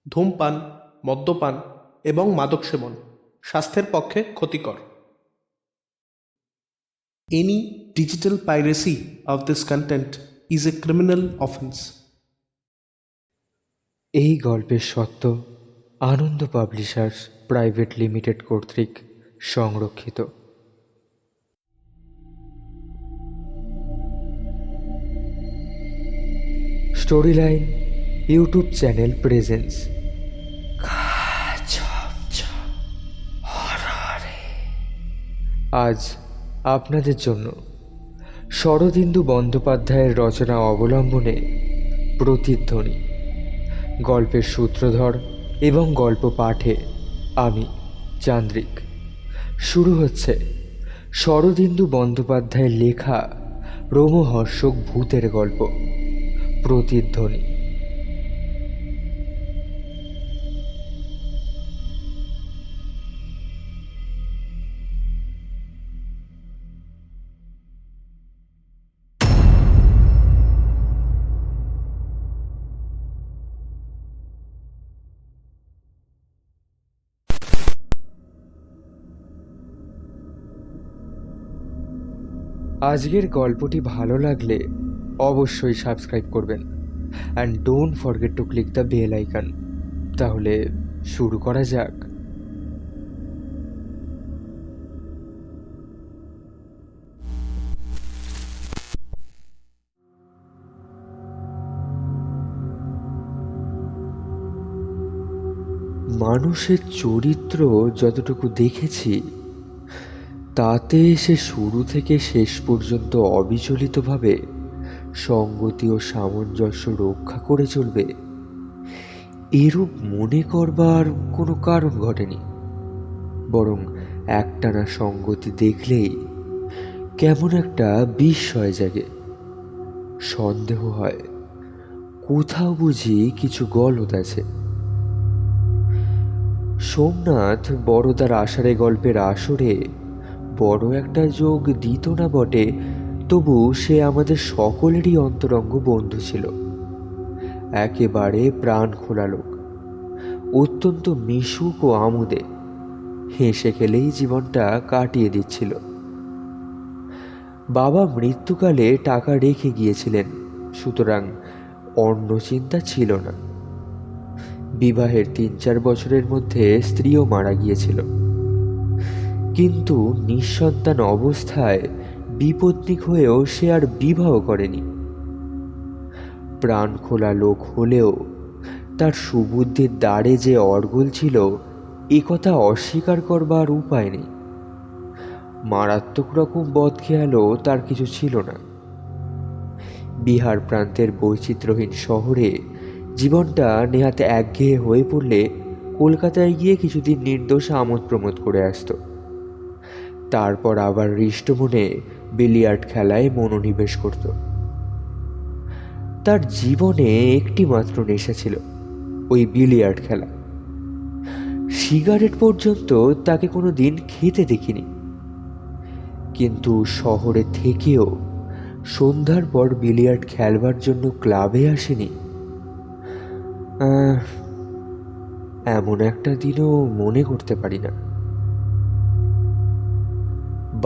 ধূমপান, মদ্যপান এবং মাদক সেবন স্বাস্থ্যের পক্ষে ক্ষতিকর। Any digital piracy of this content is a criminal offense. এই গল্পের সত্য আনন্দ পাবলিশার্স প্রাইভেট লিমিটেড কর্তৃক সংরক্ষিত। Story line YouTube channel presence. আজ আপনাদের জন্য শরদিন্দু বন্দ্যোপাধ্যায়ের রচনা অবলম্বনে প্রতিধ্বনি, গল্পের সূত্রধর এবং গল্প পাঠে আমি চান্দ্রিক। শুরু হচ্ছে শরদিন্দু বন্দ্যোপাধ্যায়ের লেখা রোমহর্ষক ভূতের গল্প প্রতিধ্বনি। আজকের গল্পটি ভালো লাগলে অবশ্যই সাবস্ক্রাইব করবেন and don't forget to click the bell icon. তাহলে শুরু করা যাক। মানুষের চরিত্র যতটুকু দেখেছি তাতে সে শুরু থেকে শেষ পর্যন্ত অবিচলিতভাবে সঙ্গতি ও সামঞ্জস্য রক্ষা করে চলবে এরূপ মনে করবার কোনো কারণ ঘটেনি। বরং একটানা সঙ্গতি দেখলেই কেমন একটা বিস্ময় জাগে, সন্দেহ হয় কোথাও বুঝি কিছু গলদ আছে। সোমনাথ বড়দার আষাঢ়ে গল্পের আসরে বড় একটা যোগ দিত না বটে, তবু সে আমাদের সকলেরই অন্তরঙ্গ বন্ধু ছিল। একেবারে প্রাণ খোলা লোক, অত্যন্ত মিশুক ও আমোদে হেসে খেলেই জীবনটা কাটিয়ে দিচ্ছিল। বাবা মৃত্যুকালে টাকা রেখে গিয়েছিলেন, সুতরাং অন্য চিন্তা ছিল না। বিবাহের ৩-৪ বছরের মধ্যে স্ত্রীও মারা গিয়েছিল, কিন্তু নিঃসন্তান অবস্থায় বিপত্নিক হয়েও সে আর বিবাহ করেনি। প্রাণ খোলা লোক হলেও তার সুবুদ্ধির দ্বারে যে অর্গল ছিল এ কথা অস্বীকার করবার উপায় নেই। মারাত্মক রকম বদখেয়ালও তার কিছু ছিল না। বিহার প্রান্তের বৈচিত্র্যহীন শহরে জীবনটা নেহাতে একঘেয়ে হয়ে পড়লে কলকাতায় গিয়ে কিছুদিন নির্দোষ আমোদ প্রমোদ করে আসত। তারপর আবার হৃষ্ট মনে বিলিয়ার্ড খেলায় মনোনিবেশ করত। তার জীবনে একটি মাত্র নেশা ছিল, ওই বিলিয়ার্ড খেলা। সিগারেট পর্যন্ত তাকে কোনো দিন খেতে দেখিনি। কিন্তু শহরে থেকেও সন্ধ্যার পর বিলিয়ার্ড খেলবার জন্য ক্লাবে আসেনি এমন একটা দিনও মনে করতে পারি না।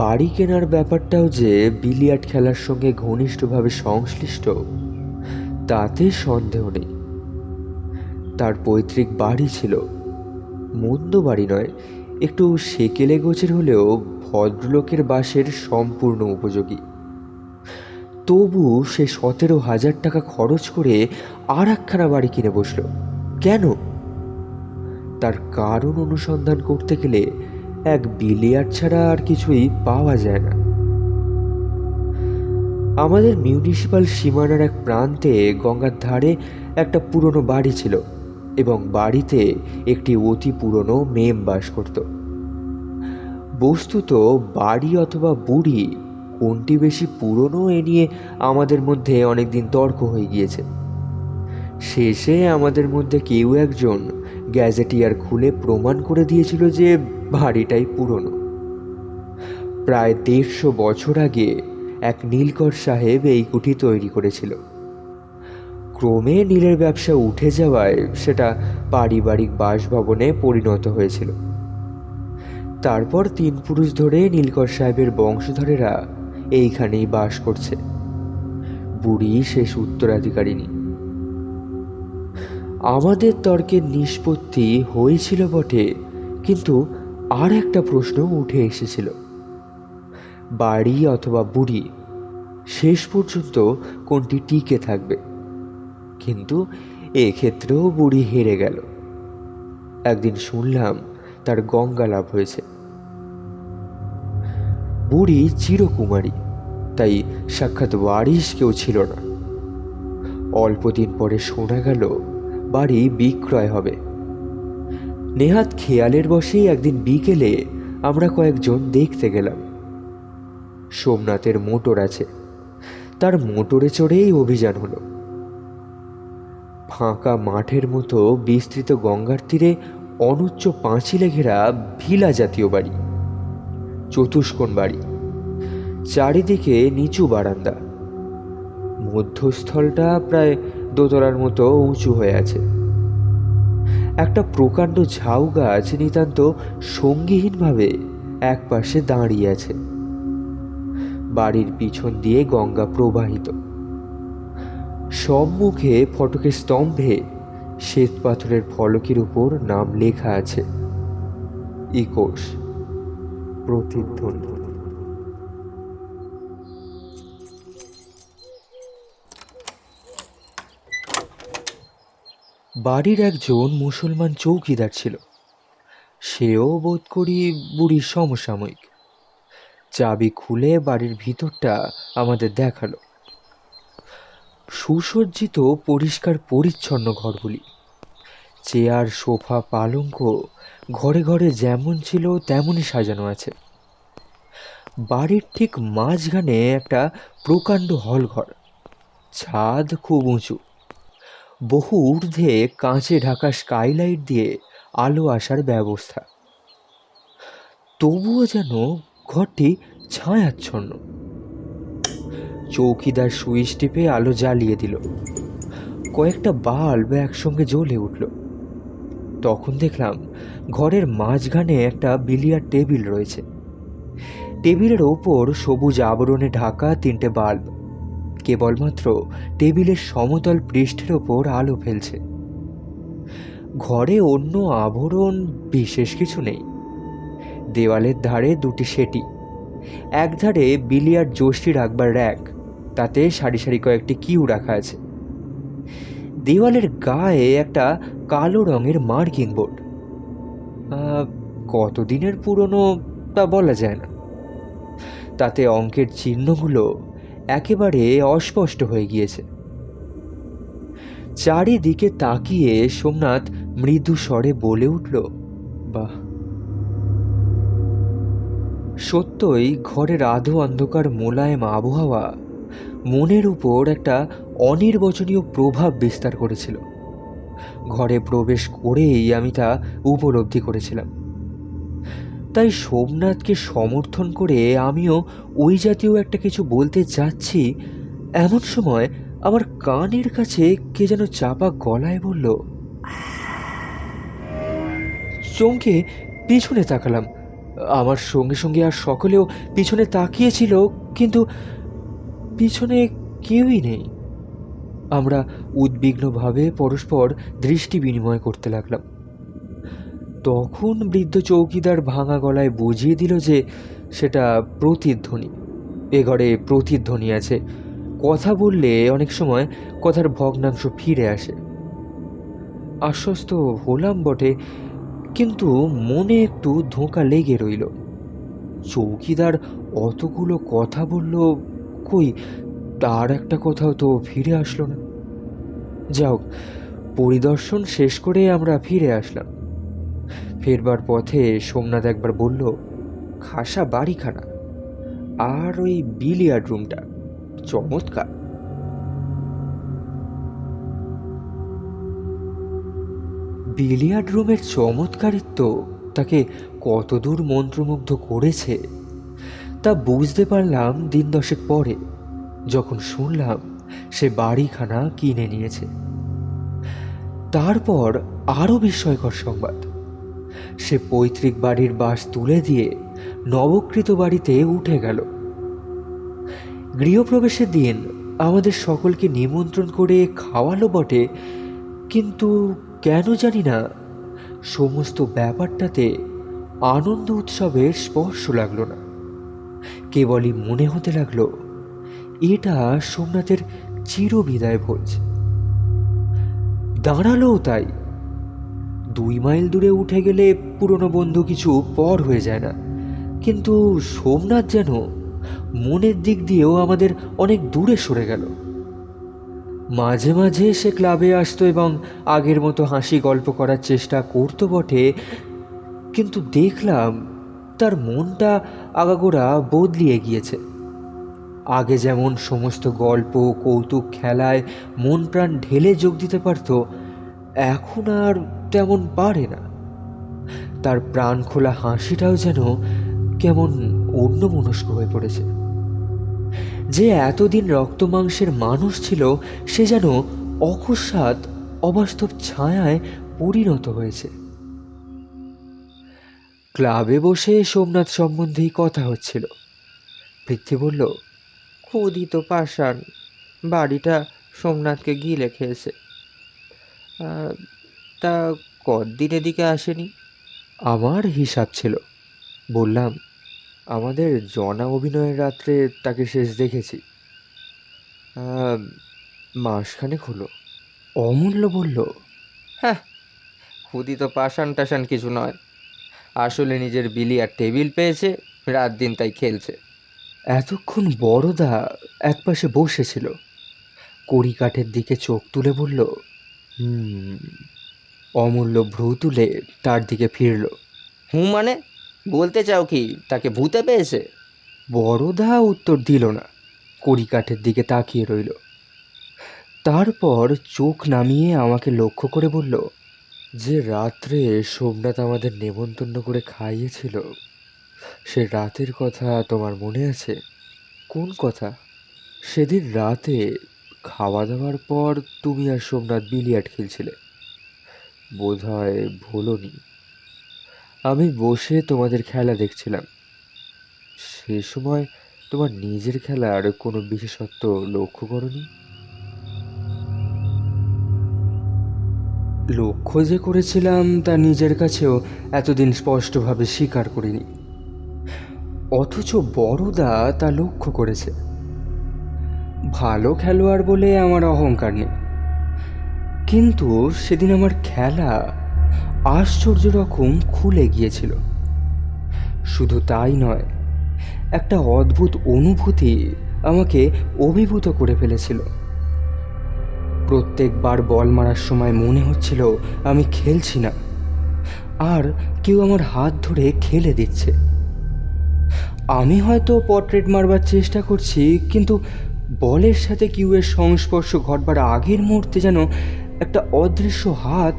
বাড়ি কেনার ব্যাপারটাও যে বিলিয়ার্ড খেলার সঙ্গে ঘনিষ্ঠভাবে সংশ্লিষ্ট তাতে সন্দেহ নেই। তার পৈতৃক বাড়ি ছিল, মন্দ বাড়ি নয়, একটু সেকেলে গোছের হলেও ভদ্রলোকের বাসের সম্পূর্ণ উপযোগী। তবু সে ১৭,০০০ টাকা খরচ করে আর একখানা বাড়ি কিনে বসল। কেন? তার কারণ অনুসন্ধান করতে গেলে এক বিলিয়ার্ড ছাড়া আর কিছুই পাওয়া যায় না। আমাদের মিউনিসিপ্যাল সীমানার এক প্রান্তে গঙ্গার ধারে একটা পুরনো বাড়ি ছিল এবং বাড়িতে একটি অতি পুরনো মেম বাস করত। বস্তুত বাড়ি অথবা বুড়ি কোনটি বেশি পুরনো এ নিয়ে আমাদের মধ্যে অনেকদিন তর্ক হয়ে গিয়েছে। শেষে আমাদের মধ্যে কেউ একজন গ্যাজেটিয়ার খুলে প্রমাণ করে দিয়েছিল যে বাড়িটাই পুরনো। প্রায় ১৫০ বছর আগে এক নীলকর সাহেব এই কুঠি তৈরি করেছিল। ক্রমে নীলের ব্যবসা উঠে যাওয়ায় সেটা পারিবারিক বাসভবনে পরিণত হয়েছিল। তারপর 3 পুরুষ ধরে নীলকর সাহেবের বংশধরেরা এইখানেই বাস করছে। বুড়ি শেষ উত্তরাধিকারিণী। আমাদের তর্কের নিষ্পত্তি হয়েছিল বটে, কিন্তু আর একটা প্রশ্ন উঠে এসেছিল, বাড়ি অথবা বুড়ি, শেষ পর্যন্ত কোনটি টিকে থাকবে। কিন্তু এক্ষেত্রেও বুড়ি হেরে গেল। একদিন শুনলাম তার গঙ্গা লাভ হয়েছে। বুড়ি চিরকুমারী, তাই সাক্ষাৎ ওয়ারিশ কেউ ছিল না। অল্পদিন পরে শোনা গেল বাড়ি বিক্রয় হবে। নেহাত খেয়ালের বশেই একদিন বিকেলে আমরা কয়েকজন দেখতে গেলাম। সোমনাথের মোটর আছে, তার মোটরে চড়েই অভিযান হলো। ফাঁকা মাঠের মতো বিস্তৃত গঙ্গার তীরে অনুচ্চ পাঁচিলে ঘেরা ভিলা জাতীয় বাড়ি, চতুষ্কোণ বাড়ি, চারিদিকে নিচু বারান্দা, মধ্যস্থলটা প্রায় দোতলার মতো উঁচু হয়ে আছে। একটা প্রকাণ্ড ঝাউ গাছ নিতান্ত সঙ্গীহীনভাবে এক পাশে দাঁড়িয়ে আছে। বাড়ির পিছন দিয়ে গঙ্গা প্রবাহিত। সম্মুখে ফটকের স্তম্ভে শ্বেত পাথরের ফলকের উপর নাম লেখা আছে, ইকোশ, প্রতিধ্বনি। বাড়ির একজন মুসলমান চৌকিদার ছিল। সেও বোধ করি বুড়ির সমসাময়িক। চাবি খুলে বাড়ির ভিতরটা আমাদের দেখালো। সুসজ্জিত পরিষ্কার পরিচ্ছন্ন ঘরগুলি, চেয়ার, সোফা, পালঙ্ক ঘরে ঘরে যেমন ছিল তেমনই সাজানো আছে। বাড়ির ঠিক মাঝখানে একটা প্রকাণ্ড হলঘর, ছাদ খুব উঁচু, বহু ঊর্ধ্বে কাঁচে ঢাকা স্কাইলাইট দিয়ে আলো আসার ব্যবস্থা। তবুও যেন ঘরটি ছায়াচ্ছন্ন। চৌকিদার সুইচ টিপে আলো জ্বালিয়ে দিল। কয়েকটা বাল্ব একসঙ্গে জ্বলে উঠল। তখন দেখলাম ঘরের মাঝখানে একটা বিলিয়ার্ড টেবিল রয়েছে। টেবিলের ওপর সবুজ আবরণে ঢাকা 3টে বাল্ব কেবলমাত্র টেবিলের সমতল পৃষ্ঠের ওপর আলো ফেলছে। ঘরে অন্য আবরণ বিশেষ কিছু নেই। দেওয়ালের ধারে 2টি সেটি, এক ধারে বিলিয়ার্ড যষ্টি রাখবার র্যাক, তাতে সারি সারি কয়েকটি কিউ রাখা আছে। দেওয়ালের গায়ে একটা কালো রঙের মার্কিং বোর্ড, কতদিনের পুরনো তা বলা যায় না। তাতে অঙ্কের চিহ্নগুলো একেবারে অস্পষ্ট হয়ে গিয়েছে। চারিদিকে তাকিয়ে সোমনাথ মৃদু স্বরে বলে উঠল, বাহ! সত্যই ঘরের আধো অন্ধকার মোলায়েম আবহাওয়া মনের উপর একটা অনির্বচনীয় প্রভাব বিস্তার করেছিল। ঘরে প্রবেশ করেই আমি তা উপলব্ধি করেছিলাম। তাই সোমনাথকে সমর্থন করে আমিও ওই জাতীয় একটা কিছু বলতে যাচ্ছি, এমন সময় আমার কানের কাছে কে যেন চাপা গলায় বলল। চমকে পিছনে তাকালাম। আমার সঙ্গে সঙ্গে আর সকলেও পিছনে তাকিয়েছিল, কিন্তু পিছনে কেউই নেই। আমরা উদ্বিগ্নভাবে পরস্পর দৃষ্টি বিনিময় করতে লাগলাম। তখন বৃদ্ধ চৌকিদার ভাঙা গলায় বুঝিয়ে দিল যে সেটা প্রতিধ্বনি। এ ঘরে প্রতিধ্বনি আছে। কথা বললে অনেক সময় কথার ভগ্নাংশ ফিরে আসে। আশ্বস্ত হলাম বটে, কিন্তু মনে একটু ধোঁকা লেগে রইল। চৌকিদার অতগুলো কথা বলল, কই তার একটা কথাও তো ফিরে আসলো না। যাও, পরিদর্শন শেষ করে আমরা ফিরে আসলাম। ফেরবার পথে সোমনাথ একবার বলল, খাসা বাড়িখানা, আর ওই বিলিয়ার্ড রুমটা চমৎকার। বিলিয়ার্ড রুমের চমৎকারিত্ব তাকে কতদূর মন্ত্রমুগ্ধ করেছে তা বুঝতে পারলাম 10 পরে, যখন শুনলাম সে বাড়িখানা কিনে নিয়েছে। তারপর আরও বিস্ময়কর সংবাদ, সে পৈতৃক বাড়ির বাস তুলে দিয়ে নবকৃত বাড়িতে উঠে গেল। গৃহপ্রবেশের দিন আমাদের সকলকে নিমন্ত্রণ করে খাওয়ালো বটে, কিন্তু কেন জানি না সমস্ত ব্যাপারটাতে আনন্দ উৎসবের স্পর্শ লাগলো না। কেবলই মনে হতে লাগলো এটা সোমনাথের চিরবিদায় ভোজ। দাঁড়ালোও তাই। 2 মাইল দূরে উঠে গেলে পুরনো বন্ধু কিছু পর হয়ে যায় না, কিন্তু সোমনাথ যেন মনের দিক দিয়েও আমাদের অনেক দূরে সরে গেল। মাঝে মাঝে সে ক্লাবে আসতো এবং আগের মতো হাসি গল্প করার চেষ্টা করতো বটে, কিন্তু দেখলাম তার মনটা আগাগোড়া বদলিয়ে গিয়েছে। আগে যেমন সমস্ত গল্প কৌতুক খেলায় মন প্রাণ ঢেলে যোগ দিতে পারত, এখন আর তেমন পারে না। তার প্রাণ খোলা হাসিটাও যেন কেমন অন্যমনস্ক হয়ে পড়েছে। যে এতদিন রক্ত মাংসের মানুষ ছিল, সে যেন অকস্মাৎ অবাস্তব ছায়ায় পরিণত হয়েছে। ক্লাবে বসে সোমনাথ সম্বন্ধেই কথা হচ্ছিল। পৃথ্বী বলল, ক্ষুদিত পাষাণ, বাড়িটা সোমনাথকে গিলে খেয়েছে। তা কদিন এদিকে আসেনি? আমার হিসাব ছিল। বললাম, আমাদের জনা অভিনয়ের রাত্রে তাকে শেষ দেখেছি। মাসখানেক হলো। অমূল্য বলল, হ্যাঁ, ক্ষুদিত পাষাণ টাষাণ কিছু নয়, আসলে নিজের বিলিয়ার টেবিল পেয়েছে, রাত দিন তাই খেলছে। এতক্ষণ বড়দা একপাশে বসেছিল, কড়িকাঠের দিকে চোখ তুলে বলল, অমূল্য ভ্রু তুলে তার দিকে ফিরল। মানে বলতে চাও কি তাকে ভূতে পেয়েছে? বড়দা উত্তর দিল না, কড়িকাঠের দিকে তাকিয়ে রইল। তারপর চোখ নামিয়ে আমাকে লক্ষ্য করে বলল, যে রাত্রে সোমনাথ আমাদের নেমন্তন্ন করে খাইয়েছিল, সে রাতের কথা তোমার মনে আছে? কোন কথা? সেদিন রাতে খাওয়া দাওয়ার পর তুমি আর সোমনাথ বিলিয়ার্ড খেলছিলে, বোধ হয় ভোলনি। আমি বসে তোমাদের খেলা দেখছিলাম। সে সময় তোমার নিজের খেলার কোনো বিশেষত্ব লক্ষ্য করনি? লক্ষ্য যে করেছিলাম তা নিজের কাছেও এতদিন স্পষ্টভাবে স্বীকার করিনি, অথচ বড়দা তা লক্ষ্য করেছে। ভালো খেলোয়াড় বলে আমার অহংকার নেই, কিন্তু সেদিন আমার খেলা আশ্চর্য রকম খুলে গিয়েছিল। শুধু তাই নয়, একটা অদ্ভুত অনুভূতি আমাকে অভিভূত করে ফেলেছিল। প্রত্যেকবার বল মারার সময় মনে হচ্ছিল আমি খেলছি না, আর কেউ আমার হাত ধরে খেলে দিচ্ছে। আমি হয়তো পট্রেট মারবার চেষ্টা করছি, কিন্তু বলের সাথে কিউয়ের সংস্পর্শ ঘটবার আগের মুহূর্তে যেন একটা অদৃশ্য হাত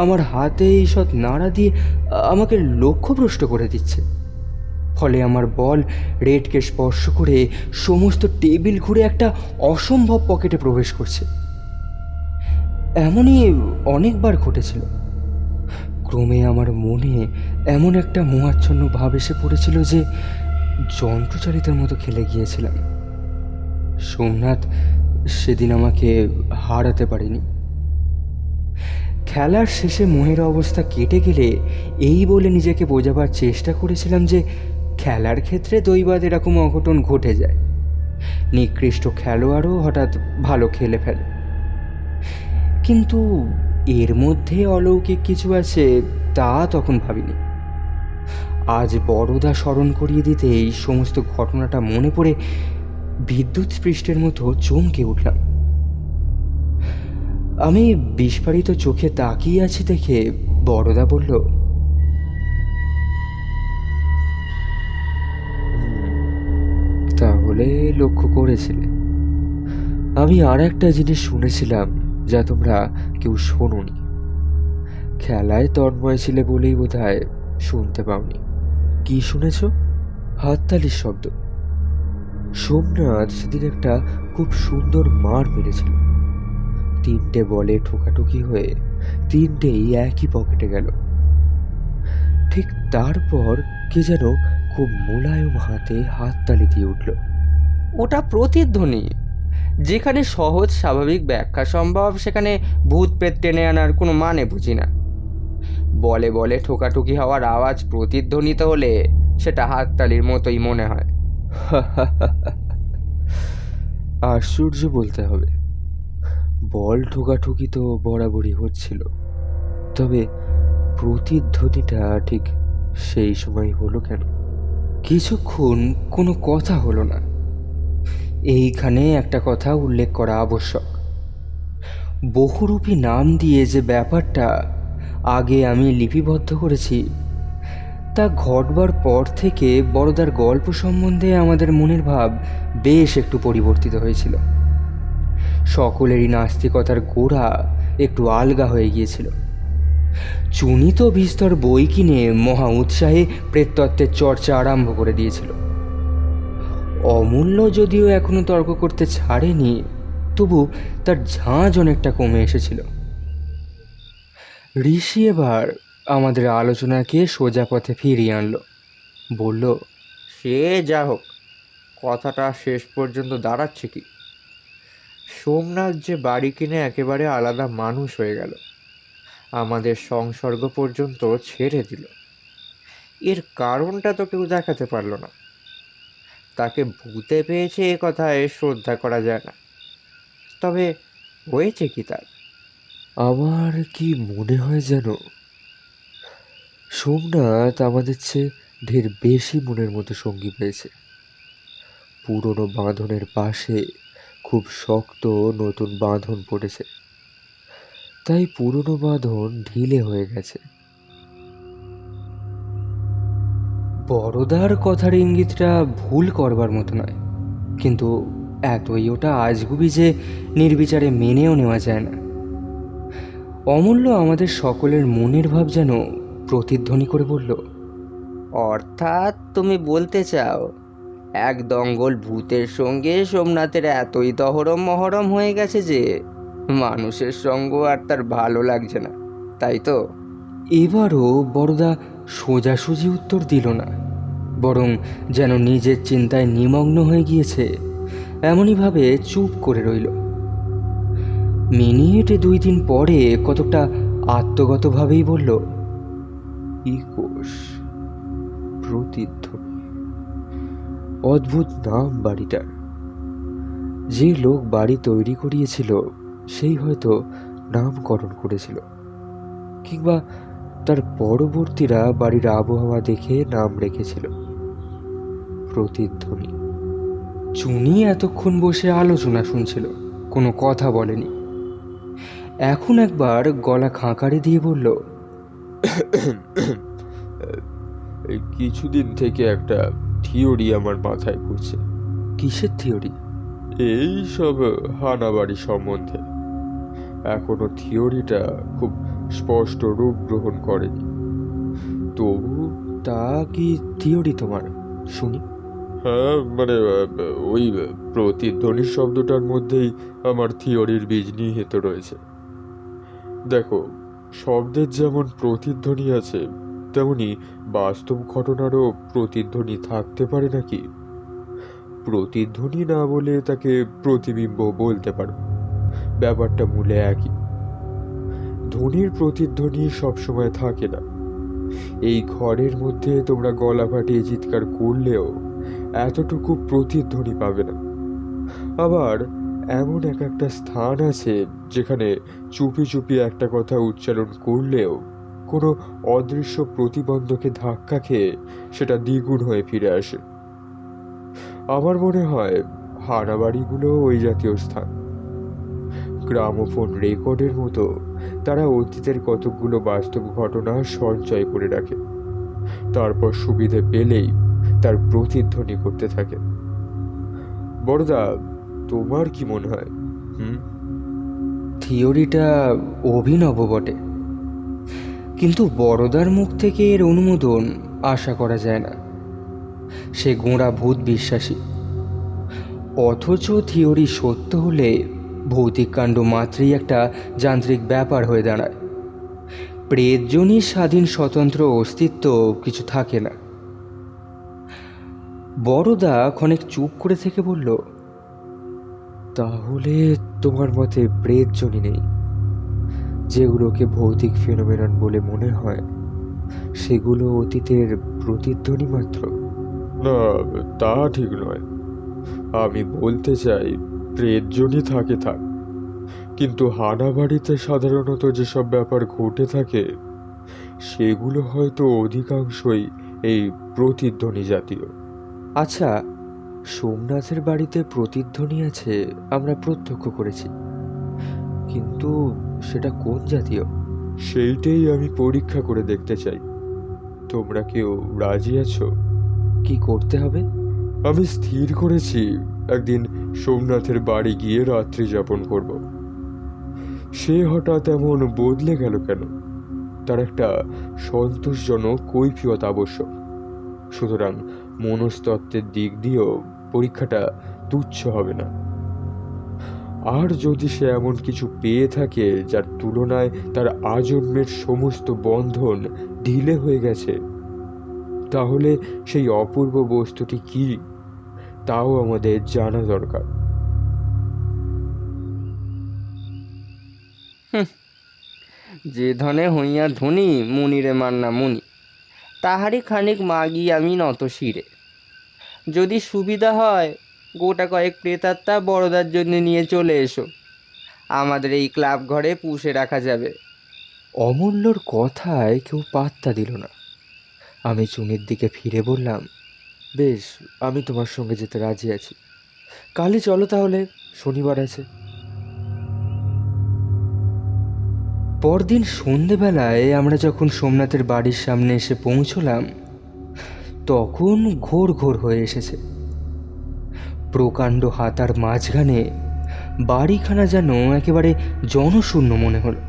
আমার হাতে ঈষৎ নাড়া দিয়ে আমাকে লক্ষ্যভ্রষ্ট করে দিচ্ছে। ফলে আমার বল রেডকে স্পর্শ করে সমস্ত টেবিল ঘুরে একটা অসম্ভব পকেটে প্রবেশ করছে। এমনই অনেকবার ঘটেছিল। ক্রমে আমার মনে এমন একটা মোহাচ্ছন্ন ভাব এসে পড়েছিল যে যন্ত্রচালিতের মতো খেলে গিয়েছিলাম। সোমনাথ সেদিন আমাকে হারাতে পারেনি। খেলার শেষে মোহের অবস্থা কেটে গেলে এই বলে নিজেকে বোঝাবার চেষ্টা করেছিলাম যে খেলার ক্ষেত্রে দৈবাৎ এরকম অঘটন ঘটে যায়, নিকৃষ্ট খেলোয়াড়ও হঠাৎ ভালো খেলে ফেলে। কিন্তু এর মধ্যে অলৌকিক কিছু আছে তা তখন ভাবিনি। আজ বড়দা স্মরণ করিয়ে দিতে এই সমস্ত ঘটনাটা মনে পড়ে বিদ্যুৎ স্পৃষ্টের মতো চমকে উঠলাম। আমি বিস্ফারিত চোখে তাকিয়ে আছি দেখে বড়দা বলল, তাহলে লক্ষ্য করেছিলে। আমি আর একটা জিনিস শুনেছিলাম যা তোমরা কেউ শোনোনি। খেলায় তন্ময় ছিলে বলেই বোধহয় শুনতে পাওনি। কি শুনেছ? হাততালির শব্দ। সোমনাথ সেদিন একটা খুব সুন্দর মার মেরেছিল। 3টে বলে ঠোকাঠুকি হয়ে 3টেই একই পকেটে গেল। ঠিক তারপর কে যেন খুব মোলায়েম হাতে হাততালি দিয়ে উঠল। ওটা প্রতিধ্বনি। যেখানে সহজ স্বাভাবিক ব্যাখ্যা সম্ভব সেখানে ভূত প্রেত টেনে আনার কোনো মানে বুঝি না। বলে বলে ঠোকাঠুকি হওয়ার আওয়াজ প্রতিধ্বনিত হলে সেটা হাততালির মতোই মনে হয়। আশ্চর্য বলতে হবে, বল ঠোকাঠুকি তো বরাবরই হচ্ছিল, তবে প্রতিধ্বনিটা ঠিক সেই সময় হলো কেন? কিছুক্ষণ কোনো কথা হলো না। এইখানে একটা কথা উল্লেখ করা আবশ্যক। বহুরূপী নাম দিয়ে যে ব্যাপারটা আগে আমি লিপিবদ্ধ করেছি, তা ঘটবার পর থেকে বড়দার গল্প সম্বন্ধে আমাদের মনের ভাব বেশ একটু পরিবর্তিত হয়েছিল। সকলেরই নাস্তিকতার গোড়া একটু আলগা হয়ে গিয়েছিল। চুনি তো বিস্তর বই কিনে মহা উৎসাহে প্রেততত্ত্বের চর্চা আরম্ভ করে দিয়েছিল। অমূল্য যদিও এখনো তর্ক করতে ছাড়েনি, তবু তার ঝাঁজ অনেকটা কমে এসেছিল। ঋষি এবার আমাদের আলোচনাকে সোজা পথে ফিরিয়ে আনলো। বলল, সে যা হোক, কথাটা শেষ পর্যন্ত দাঁড়াচ্ছে কি? সোমনাথ যে বাড়ি কিনে একেবারে আলাদা মানুষ হয়ে গেল, আমাদের সংসর্গ পর্যন্ত ছেড়ে দিল, এর কারণটা তো কেউ দেখাতে পারল না। তাকে ভূতে পেয়েছে এ কথায় শ্রদ্ধা করা যায় না, তবে হয়েছে কি তার? আমার কি মনে হয় যেন সোমনাথ আমাদের চেয়ে ঢের বেশি মনের মতো সঙ্গী পেয়েছে। পুরনো বাঁধনের পাশে খুব শক্ত নতুন বাঁধন পড়েছে, তাই পুরনো বাঁধন ঢিলে হয়ে গেছে। বড়দার কথার ইঙ্গিতটা ভুল করবার মতো নয়, কিন্তু এতই ওটা আজগুবি যে নির্বিচারে মেনেও নেওয়া যায় না। অমূল্য আমাদের সকলের মনের ভাব যেন প্রতিধ্বনি করে বলল, অর্থাৎ তুমি বলতে চাও এক দঙ্গল ভূতের সঙ্গে সোমনাথের এতই দহরম মহরম হয়ে গেছে যে মানুষের সঙ্গ আর তার ভালো লাগছে না, তাই তো? এবারও বড়দা সোজাসুজি উত্তর দিল না, বরং যেন নিজের চিন্তায় নিমগ্ন হয়ে গিয়েছে এমনইভাবে চুপ করে রইল। মিনিট 2-3 পরে কতকটা আত্মগতভাবেই বলল, ইকোষ প্রতিধ্বনি, অদ্ভুত নাম বাড়িটার। যে লোক বাড়ি তৈরি করিয়েছিল সেই হয়তো নামকরণ করেছিল, কিংবা তার পরবর্তীরা বাড়ির আবহাওয়া দেখে নাম রেখেছিল প্রতিধ্বনি। চুনি এতক্ষণ বসে আলোচনা শুনছিল, কোনো কথা বলেনি। এখন একবার গলা খাঁকারে দিয়ে বলল, এই কিছুদিন থেকে একটা থিওরি আমার মাথায় ঘুরছে। কিসের থিওরি? এই সব হানাবাড়ি সম্বন্ধে। এখনো থিওরিটা খুব স্পষ্ট রূপ গ্রহণ করেনি, তবু তা কি থিওরি তোমার, শুনি? হ্যাঁ, মানে ওই প্রতিধ্বনি শব্দটার মধ্যেই আমার থিওরির বীজ নিহিত রয়েছে। দেখো, শব্দের যেমন প্রতিধ্বনি আছে, তেমনি বাস্তব ঘটনারও প্রতিধ্বনি থাকতে পারে নাকি? প্রতিধ্বনি না বলে তাকে প্রতিবিম্ব বলতে পারো, ব্যাপারটা মূলে একই। ধ্বনির প্রতিধ্বনি সবসময় থাকে না। এই ঘরের মধ্যে তোমরা গলা ফাটিয়ে চিৎকার করলেও এতটুকু প্রতিধ্বনি পাবে না। আবার এমন একটা স্থান আছে যেখানে চুপি চুপি একটা কথা উচ্চারণ করলেও কোনো অদৃশ্য প্রতিবন্ধকে ধাক্কা খেয়ে সেটা দ্বিগুণ হয়ে ফিরে আসে। আমার মনে হয় হানাবাড়িগুলো ওই জাতীয় স্থান। গ্রামোফোন রেকর্ডের মতো তারা অতীতের কতকগুলো বাস্তব ঘটনা সঞ্চয় করে রাখে, তারপর সুবিধে পেলেই তার প্রতিধ্বনি করতে থাকে। বড়দা, তোমার কি মনে হয়? থিওরিটা অভিনব বটে, কিন্তু বড়দার মুখ থেকে এর অনুমোদন আশা করা যায় না। সে গোঁড়া ভূত বিশ্বাসী। অথচ থিওরি সত্য হলে ভৌতিক কাণ্ড মাত্রই একটা যান্ত্রিক ব্যাপার হয়ে দাঁড়ায়। প্রেতজনই স্বাধীন স্বতন্ত্র অস্তিত্ব কিছু থাকে না। বড়দা ক্ষণিক চুপ করে থেকে বলল, তাহলে তোমার মতে প্রেতজনই নেই? যেগুলোকে ভৌতিক ফেনোমেনন বলে মনে হয় সেগুলো অতীতের প্রতিধ্বনি মাত্র? না, তা ঠিক নয়। আমি বলতে চাই প্রেতজনই থাক, কিন্তু হানাবাড়িতে সাধারণত যেসব ব্যাপার ঘটে থাকে সেগুলো হয়তো অধিকাংশই এই প্রতিধ্বনি জাতীয়। আচ্ছা, সোমনাথের বাড়িতে প্রতিধ্বনি আছে আমরা প্রত্যক্ষ করেছি, কিন্তু সেটা কোন জাতীয়? সেইটাই আমি পরীক্ষা করে দেখতে চাই। তোমরা কেউ রাজি আছো? কি করতে হবে? আমি স্থির করেছি একদিন সোমনাথের বাড়ি গিয়ে রাত্রি যাপন করব। সে হঠাৎ এমন বদলে গেল কেন, তার একটা সন্তোষজনক কৈফিয়ত আবশ্যক। সুতরাং মনস্তত্ত্বের দিক দিয়েও পরীক্ষাটা তুচ্ছ হবে না। আর যদি সে এমন কিছু পেয়ে থাকে যার তুলনায় তার আজন্মের সমস্ত বন্ধন ঢিলে হয়ে গেছে, তাহলে সেই অপূর্ব বস্তুটি কি তাও আমাদের জানা দরকার। যে ধনে হইয়া ধনী, মুনিরে মান্না মুনি, তাহারই খানিক মাগি আমি নত শিরে। যদি সুবিধা হয় গোটা কয়েক প্রেতাত্মা বড়দার জন্য নিয়ে চলে এসো, আমাদের এই ক্লাব ঘরে পুষে রাখা যাবে। অমূল্যর কথায় কেউ পাত্তা দিল না। আমি চুনির দিকে ফিরে বললাম, বেশ, আমি তোমার সঙ্গে যেতে রাজি আছি। কালই চলো তাহলে, শনিবার আছে। পরদিন সন্ধেবেলায় আমরা যখন সোমনাথের বাড়ির সামনে এসে পৌঁছলাম তখন ঘোর ঘোর হয়ে এসেছে। প্রকাণ্ড হাতার মাঝখানে বাড়িখানা যেন একেবারে জনশূন্য মনে হলো।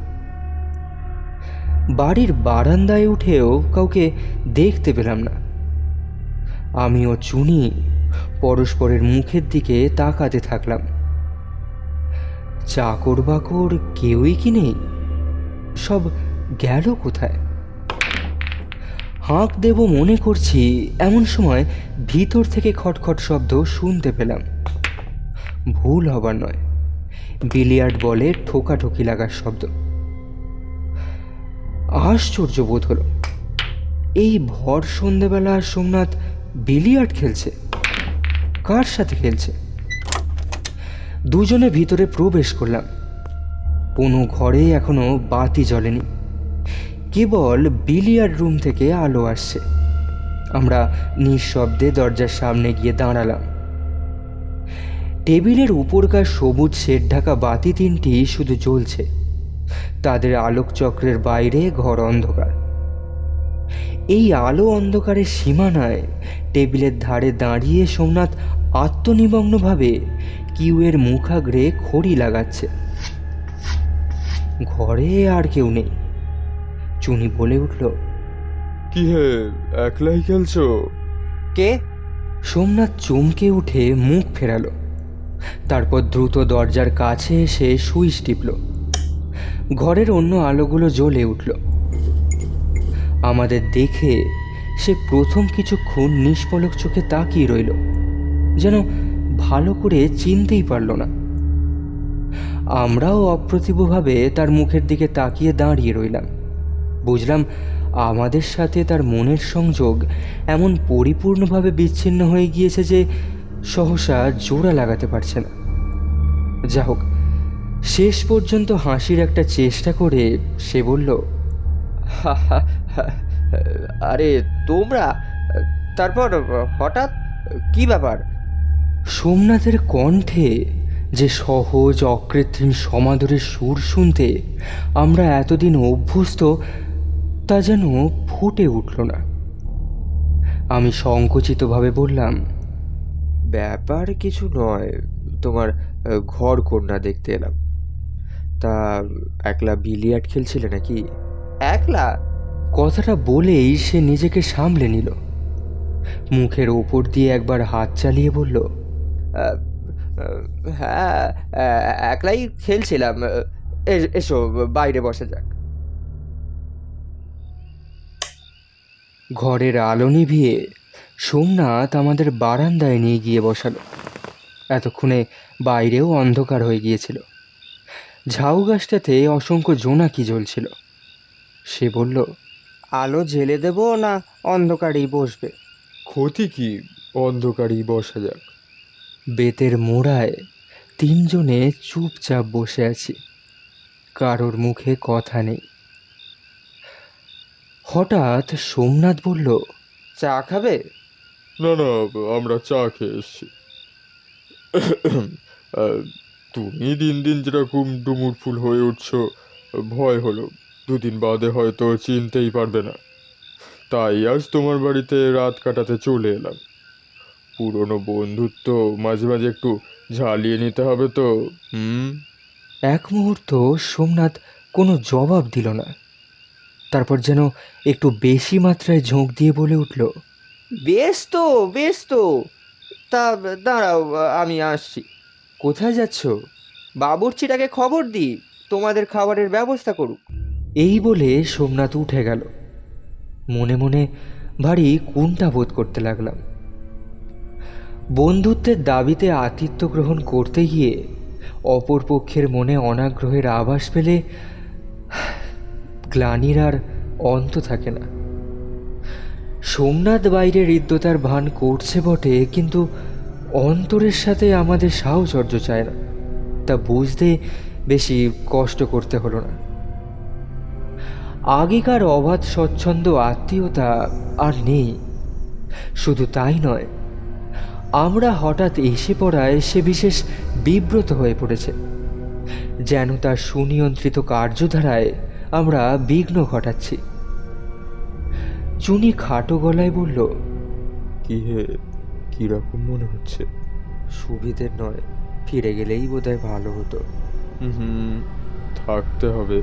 বাড়ির বারান্দায় উঠেও কাউকে দেখতে পেলাম না। আমি ও চুনি পরস্পরের মুখের দিকে তাকাতে থাকলাম। চাকর বাকর কেউই কি নেই? সব গেল কোথায়? হাঁক দেব মনে করছি, এমন সময় ভিতর থেকে খটখট শব্দ শুনতে পেলাম। ভুল হবার নয়, বিলিয়ার্ড বলে ঠোকাঠুকি লাগার শব্দ। আশ্চর্য বোধ হলো, এই ভর সন্ধেবেলা সোমনাথ বিলিয়ার্ড খেলছে? কার সাথে খেলছে? দুজনে ভিতরে প্রবেশ করলাম। কোনো ঘরে এখনো বাতি জ্বলেনি, কেবল বিলিয়ার্ড রুম থেকে আলো আসছে। আমরা নিঃশব্দে দরজার সামনে গিয়ে দাঁড়ালাম। টেবিলের উপরকার সবুজ শেড ঢাকা বাতি তিনটি শুধু জ্বলছে, তাদের আলোকচক্রের বাইরে ঘর অন্ধকার। এই আলো অন্ধকারের সীমানায় টেবিলের ধারে দাঁড়িয়ে সোমনাথ আত্মনিমগ্নভাবে কিউয়ের মুখাগ্রে খড়ি লাগাচ্ছে। ঘরে আর কেউ নেই। চুনি বলে উঠল, কি হে, একলাই খেলছো? কে? সোমনাথ চমকে উঠে মুখ ফেরালো, তারপর দ্রুত দরজার কাছে এসে সুইচ টিপল। ঘরের অন্য আলোগুলো জ্বলে উঠল। আমাদের দেখে সে প্রথম কিছুক্ষণ নিষ্পলক চোখে তাকিয়ে রইল, যেন ভালো করে চিনতেই পারল না। আমরাও অপ্রতিভভাবে তার মুখের দিকে তাকিয়ে দাঁড়িয়ে রইলাম। বুঝলাম আমাদের সাথে তার মনের সংযোগ এমন পরিপূর্ণভাবে বিচ্ছিন্ন হয়ে গিয়েছে যে সহসা জোড়া লাগাতে পারছে না। যা হোক, শেষ পর্যন্ত হাসির একটা চেষ্টা করে সে বলল, আরে তোমরা, তারপর হঠাৎ কি ব্যাপার? সোমনাথের কণ্ঠে যে সহজ অকৃত্রিম সমাদরের সুর শুনতে আমরা এতদিন অভ্যস্ত তা যেন ফুটে উঠল না। আমি সংকুচিতভাবে বললাম, ব্যাপার কিছু নয়, তোমার ঘর কন্যা দেখতে এলাম। তা একলা বিলিয়ার্ড খেলছিলে নাকি? একলা? কথাটা বলেই সে নিজেকে সামলে নিল। মুখের ওপর দিয়ে একবার হাত চালিয়ে বলল, হ্যাঁ, একলাই খেলছিলাম। এসো, বাইরে বসা যাক। ঘরের আলো নিভিয়ে সোমনাথ আমাদের বারান্দায় নিয়ে গিয়ে বসালো। এতক্ষণে বাইরেও অন্ধকার হয়ে গিয়েছিল। ঝাউ গাছটাতে অসংখ্য জোনাকি জ্বলছিল। সে বলল, আলো জ্বেলে দেবো না অন্ধকারেই বসবে? ক্ষতি কি, অন্ধকারেই বসা যাক। বেতের মোড়ায় তিনজনে চুপচাপ বসে আছি, কারোর মুখে কথা নেই। হঠাৎ সোমনাথ বলল, চা খাবে? না না, আমরা চা খেয়ে এসছি। আহ, তুমি দিন দিন যেরকম ডুমুর ফুল হয়ে উঠছো, ভয় হলো দুদিন বাদে হয়তো চিনতেই পারবে না। তাই আজ তোমার বাড়িতে রাত কাটাতে চলে এলাম। পুরনো বন্ধুত্ব মাঝে মাঝে একটু ঝালিয়ে নিতে হবে তো। হুম। এক মুহূর্ত সোমনাথ কোনো জবাব দিল না। তারপর যেন একটু বেশি মাত্রায় ঝোঁক দিয়ে বলে উঠল, বেশ তো, বেশ তো। তা দাঁড়াও, আমি আসছি। কোথায় যাচ্ছ? বাবুর্চিটাকে খবর দিই তোমাদের খাবারের ব্যবস্থা করুক। এই বলে সোমনাথ উঠে গেল। মনে মনে ভারী কুণ্ঠা বোধ করতে লাগলাম। বন্ধুত্বের দাবিতে আতিথ্য গ্রহণ করতে গিয়ে অপর পক্ষের মনে অনাগ্রহের আভাস পেলে গ্লানির আর অন্ত থাকে না। সোমনাথ বাইরে হৃদ্যতার ভান করছে বটে, কিন্তু অন্তরের সাথে আমাদের সাহচর্য চায় না। তা বুঝতে বেশি কষ্ট করতে হলো না। আগেকার অবাধ স্বচ্ছন্দ আত্মীয়তা আর নেই। শুধু তাই নয়, আমরা হঠাৎ এসে পড়ায় সে বিশেষ বিব্রত হয়ে পড়েছে, যেন তার সুনিয়ন্ত্রিত কার্যধারায় আমরা বিঘ্ন ঘটাচ্ছি। চুনি খাটো গলায় বলল, কি হে, কিরকম মনে হচ্ছে? সুবিধের নয়, ফিরে গেলেই বোধহয় ভালো হতো। হুম, থাকতে হবে।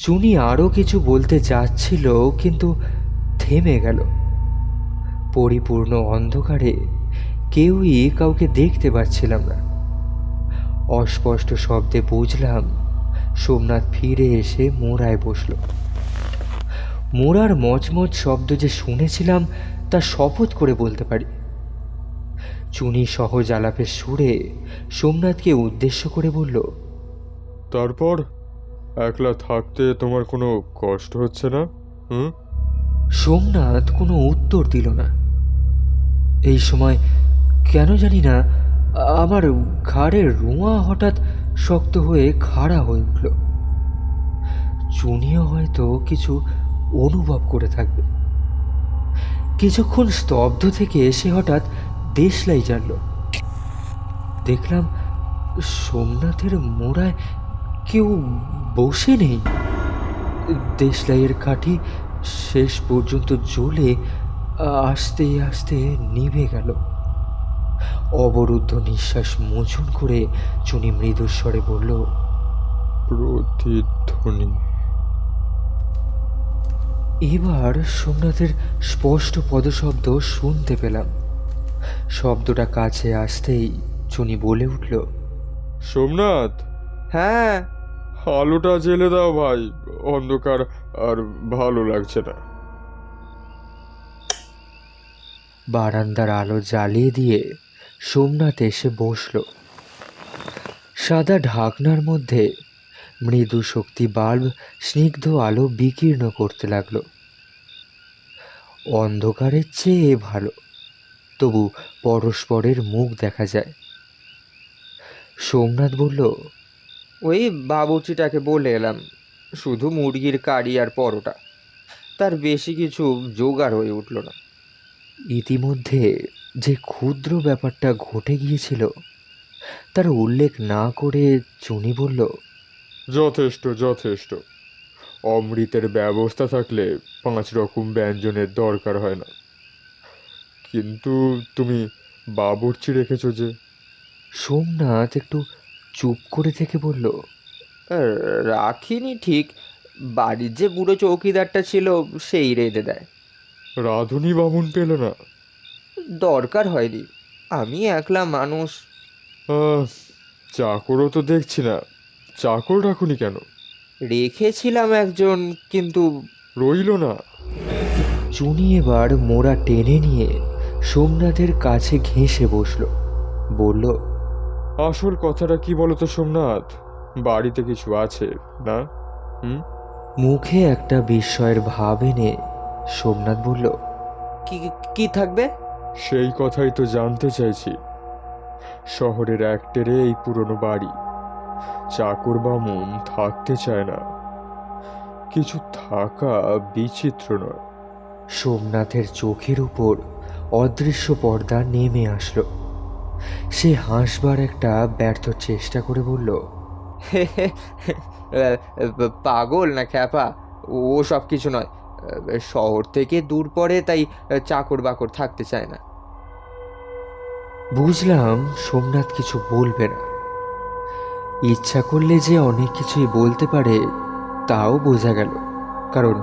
চুনি আরও কিছু বলতে যাচ্ছিল, কিন্তু থেমে গেল। পরিপূর্ণ অন্ধকারে কেউই কাউকে দেখতে পাচ্ছিলাম না। অস্পষ্ট শব্দে বুঝলাম সোমনাথ ফিরে এসে মোড়ায় বসল। মোড়ার মচমচ শব্দ যে শুনেছিলাম তা শপথ করে বলতে পারি। চুনি সহজ আলাপের সুরে সোমনাথকে উদ্দেশ্য করে বলল, তারপর একলা থাকতে তোমার কোনো কষ্ট হচ্ছে না? হুম। সোমনাথ কোনো উত্তর দিল না। এই সময় কেন জানি না আমার ঘাড়ের রোঁয়া হঠাৎ শক্ত হয়ে খাড়া হয়ে উঠল। চুনিও হয়তো কিছু অনুভব করে থাকবে। কিছুক্ষণ স্তব্ধ থেকে সে হঠাৎ দেশলাই জানল। দেখলাম সোমনাথের মোড়ায় কেউ বসে নেই। দেশলাইয়ের কাঠি শেষ পর্যন্ত জ্বলে আস্তে আস্তে নিভে গেল। অবরুদ্ধ নিঃশ্বাস মোচন করে চুনি মৃদুস্বরে বলল, প্রতিধ্বনি। এবার সোমনাথের স্পষ্ট পদশব্দ শুনতে পেলাম। শব্দটা কাছে আসতেই চুনি বলে উঠল, সোমনাথ, হ্যাঁ, আলোটা জ্বেলে দাও ভাই, অন্ধকার আর ভালো লাগছে না। বারান্দার আলো জ্বালিয়ে দিয়ে সোমনাথ এসে বসল। সাদা ঢাকনার মধ্যে মৃদু শক্তি বাল্ব স্নিগ্ধ আলো বিকীর্ণ করতে লাগলো। অন্ধকারের চেয়ে ভালো, তবু পরস্পরের মুখ দেখা যায়। সোমনাথ বলল, ওই বাবুর্চিটাকে বলে এলাম, শুধু মুরগির কারি আর পরোটা, তার বেশি কিছু জোগাড় হয়ে উঠল না। ইতিমধ্যে যে ক্ষুদ্র ব্যাপারটা ঘটে গিয়েছিল তার উল্লেখ না করে চুনি বলল, যথেষ্ট যথেষ্ট। অমৃতের ব্যবস্থা থাকলে 5 রকম ব্যঞ্জনের দরকার হয় না। কিন্তু তুমি বাবুর্চি রেখেছো যে? সোমনাথ একটু চুপ করে থেকে বলল, রাখিনি ঠিক, বাড়ির যে বুড়ো চৌকিদারটা ছিল সেই রেঁধে দেয়। রাঁধুনি বামুন পেলে না? দরকার হয়নি, আমি একলা মানুষ। আহ, চাকরও তো দেখছি না, চাকর রাখুনি কেন? রেখেছিলাম একজন, কিন্তু রইলো না? চুনি এবার মোড়া টেনে নিয়ে সোমনাথের কাছে ঘেঁষে বসলো। বলল, আসল কথাটা কি বলো তো সোমনাথ, বাড়িতে কিছু আছে না? হুম? মুখে একটা বিস্ময়ের ভাব এনে সোমনাথ বলল, কি কি থাকবে? সেই কথাই তো জানতে চাইছি। শহরের একটেরে এই পুরনো বাড়ি, চাকর বামুন থাকতে চায় না, কিছু থাকা বিচিত্র নয়? সোমনাথের চোখের উপর অদৃশ্য পর্দা নেমে আসলো। সে হাসবার একটা ব্যর্থ চেষ্টা করে বলল, পাগল না খ্যাপা, ও সব কিছু নয়। শহর থেকে দূর পড়ে, তাই চাকর বাকর থাকতে চায় না। বুঝলাম সোমনাথ কিছু বলবে না। ইচ্ছা করলে যে অনেক কিছুই বলতে পারে তাও বোঝা গেল, কারণ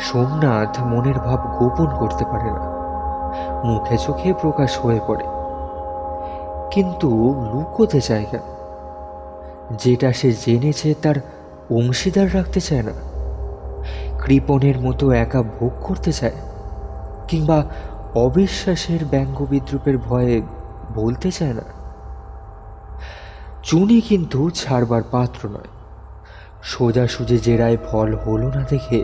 সোমনাথ মনের ভাব গোপন করতে পারে না, মুখে চোখে প্রকাশ হয়ে পড়ে। কিন্তু লুকোতে চায় কেন? যেটা সে জেনেছে তার অংশীদার রাখতে চায় না, কৃপণের মতো একা ভোগ করতে চায়, কিংবা অবিশ্বাসের ব্যঙ্গ বিদ্রুপের ভয়ে বলতে চায় না। চুনি কিন্তু ছাড়বার পাত্র নয়। সোজাসুজি জেরায় ফল হলো না দেখে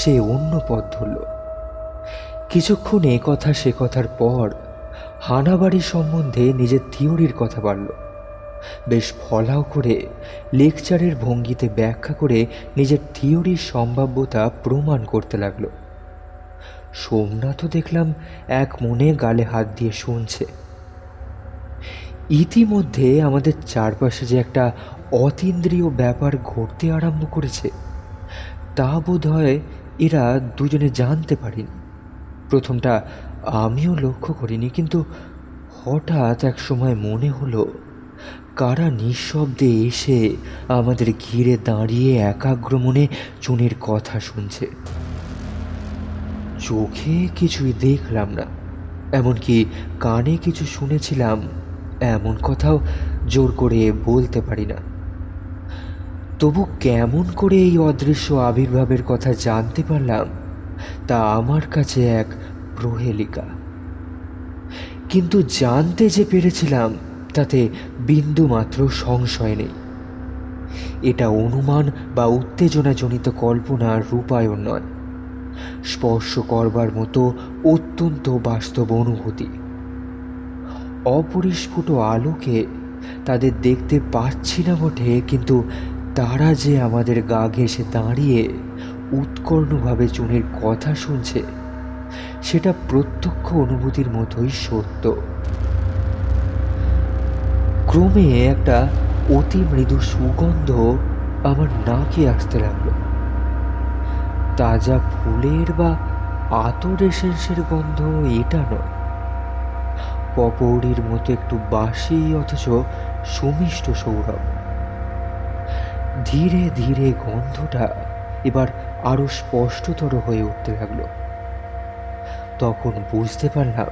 সে অন্য পথ ধরল। কিছুক্ষণ এ কথা সে কথার পর হানাবাড়ি সম্বন্ধে নিজের থিওরির কথা বাড়ল। বেশ ফলাও করে লেকচারের ভঙ্গিতে ব্যাখ্যা করে নিজের থিওরির সম্ভাব্যতা প্রমাণ করতে লাগলো। সোমনাথও দেখলাম এক মনে গালে হাত দিয়ে শুনছে। ইতিমধ্যে আমাদের চারপাশে যে একটা অতীন্দ্রিয় ব্যাপার ঘটতে আরম্ভ করেছে তা বোধ হয় এরা দুজনে জানতে পারেনি। প্রথমটা আমিও লক্ষ্য করিনি, কিন্তু হঠাৎ এক সময় মনে হলো কারা নিঃশব্দে এসে আমাদের ঘিরে দাঁড়িয়ে একাগ্র মনে চুনির কথা শুনছে। চোখে কিছুই দেখলাম না, এমনকি কানে কিছু শুনেছিলাম এমন কথাও জোর করে বলতে পারি না। তবু কেমন করে এই অদৃশ্য আবির্ভাবের কথা জানতে পারলাম তা আমার কাছে এক প্রহেলিকা। কিন্তু জানতে যে পেরেছিলাম তাতে বিন্দুমাত্র সংশয় নেই। এটা অনুমান বা উত্তেজনাজনিত কল্পনার রূপায়ণ নয়, স্পর্শ করবার মতো অত্যন্ত বাস্তব অনুভূতি। অপরিস্ফুট আলোকে তাদের দেখতে পাচ্ছি না বটে, কিন্তু তারা যে আমাদের গা ঘেঁষে দাঁড়িয়ে উৎকর্ণভাবে চুনির কথা শুনছে সেটা প্রত্যক্ষ অনুভূতির মতোই সত্য। ক্রমে একটা অতি মৃদু সুগন্ধ আমার নাকে আসতে লাগলো। তাজা ফুলের বা আতর এসেন্সের গন্ধ এটা নয়, পপৌরির মতো একটু বাসি অথচ সুমিষ্ট সৌরভ। ধীরে ধীরে গন্ধটা এবার আরো স্পষ্টতর হয়ে উঠতে লাগলো। তখন বুঝতে পারলাম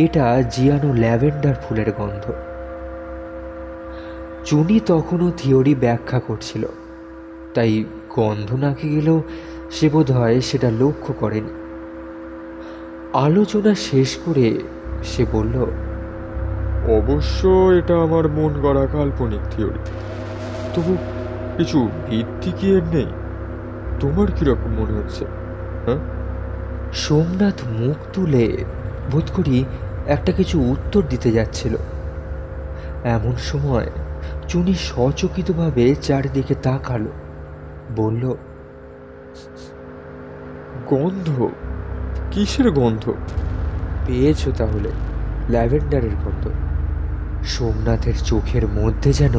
এটা জিয়ানো ল্যাভেন্ডার ফুলের গন্ধ। চুনি তখনও থিওরি ব্যাখ্যা করছিল, তাই গন্ধ নাকে গেলেও সে বোধ হয় সেটা লক্ষ্য করেনি। আলোচনা শেষ করে সে বলল, অবশ্য এটা আমার মন গড়া কাল্পনিক থিওরি, তবু কিছু ভিত্তি কি এর নেই? তোমার কিরকম মনে হচ্ছে? হ্যাঁ? সোমনাথ মুখ তুলে বোধ করি একটা কিছু উত্তর দিতে যাচ্ছিল। এমন সময় চুনি সচকিতভাবে চারিদিকে তাকালো, বলল, গন্ধ? কিসের গন্ধ? পেয়েছো তাহলে, ল্যাভেন্ডারের গন্ধ। সোমনাথের চোখের মধ্যে যেন